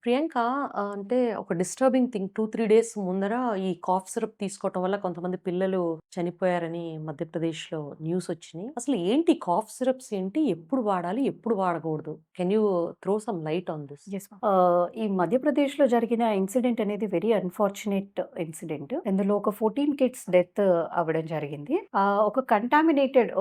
ప్రియాంక అంటే ఒక disturbing thing 2, 3 days ముందర ఈ కాఫ్ సిరప్ తీసుకోవటం వల్ల కొంతమంది పిల్లలు చనిపోయారని మధ్యప్రదేశ్‌లో న్యూసొచ్చినియి. అసలు ఏంటి కాఫ్ సిరప్స్ ఏంటి? ఎప్పుడు వాడాలి? ఎప్పుడు వాడకూడదు? Can you throw some light on this? Yes ma'am. ఈ మధ్యప్రదేశ్‌లో జరిగిన ఇన్సిడెంట్ అనేది వెరీ అన్‌ఫార్చునేట్ ఇన్సిడెంట్. ఇందులో ఒక 14 కిడ్స్ డెత్ అవ్వడం జరిగింది. ఒక కంటామినేటెడ్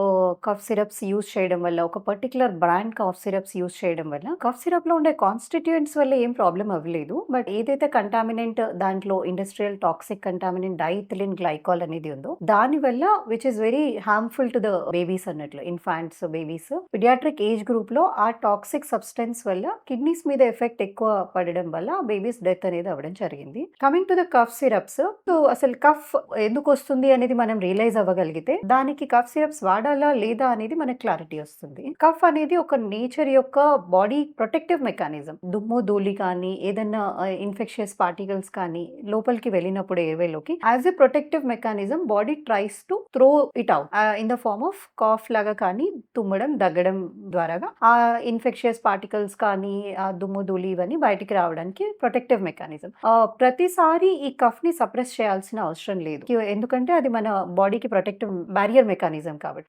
కఫ్ సిరప్స్ యూజ్ చేయడం వల్ల, ఒక particular brand cough syrups use చేయడం వల్ల, కఫ్ సిరప్‌లో ఉండే కాన్స్టిట్యూయెంట్స్ వల్ల ఏం ప్రాబ్లమ్ అవ్వలేదు. బట్ ఏదైతే కంటామినెంట్ దాంట్లో industrial toxic contaminant diethylene glycol అనేది ఉందో, దానివల్ల which is very harmful to the babies అన్నట్లు. Infants, babies. పీడియాట్రిక్ ఏజ్ గ్రూప్‌లో ఆ టాక్సిక్ సబ్స్టెన్స్ వల్ల కిడ్నీస్ మీద ఎఫెక్ట్ ఎక్కువ పడడం వల్ల బేబీస్ డెత్ అనేది అవ్వడం జరిగింది. Coming to the cough syrups. So అసలు కఫ్ ఎందుకొస్తుంది అనేది మనం రియలైజ్ అవ్వగలిగితే, దానికి కఫ్ సిరప్స్ వాడాలా లేదా అనేది మనకు క్లారిటీ వస్తుంది. కఫ్ అనేది ఒక నేచర్ యొక్క బాడీ ప్రొటెక్టివ్ మెకానిజం. దుమ్ము, ధూళి కానీ, ఏదన్నా ఇన్ఫెక్షియస్ పార్టికల్స్ కానీ లోపలికి వెళ్ళినప్పుడు ఎయిర్‌వేలోకి as a protective mechanism body tries to throw it out in the form of cough లాగా కానీ, తుమ్మడం, దగ్గడం ద్వారాగా ఆ ఇన్ఫెక్షియస్ పార్టికల్స్ కానీ, ఆ దుమ్ము, ధూళి ఇవన్నీ బయటికి రావడానికి ప్రొటెక్టివ్ మెకానిజం. ప్రతిసారి ఈ కఫ్‌ని సప్రెస్ చేయాల్సిన అవసరం లేదు. ఎందుకంటే అది మన బాడీకి ప్రొటెక్టివ్ బ్యారియర్ మెకానిజం కాబట్టి.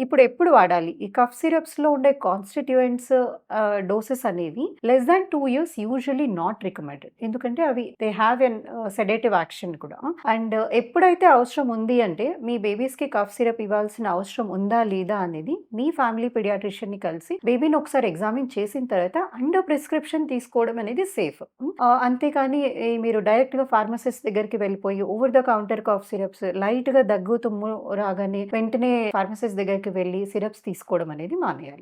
ఇప్పుడు ఎప్పుడు వాడాలి? ఈ కఫ్ సిరప్స్‌లో ఉండే కాన్స్టిట్యూయెంట్స్ డోసెస్ అనేవి less than 2 years usually not recommended. ఎందుకంటే అవి they have an sedative action కూడా. అండ్ ఎప్పుడైతే అవసరం ఉంది అంటే, మీ బేబీస్‌కి కఫ్ సిరప్ ఇవ్వాల్సిన అవసరం ఉందా లేదా అనేది మీ ఫ్యామిలీ పీడియాట్రిషియన్‌ని కలిసి బేబీని ఒకసారి ఎగ్జామిన్ చేసిన తర్వాత అండర్ ప్రిస్క్రిప్షన్ తీసుకోవడం అనేది సేఫ్. అంతేకాని మీరు డైరెక్ట్‌గా ఫార్మసిస్ట్ దగ్గరికి వెళ్ళిపోయి over the counter cough syrups లైట్‌గా దగ్గు, తుమ్ము రాగానే వెంటనే ఫార్మసిస్ట్ దగ్గరికి వెళ్లి సిరప్స్ తీసుకోవడం అనేది మానేయాలి.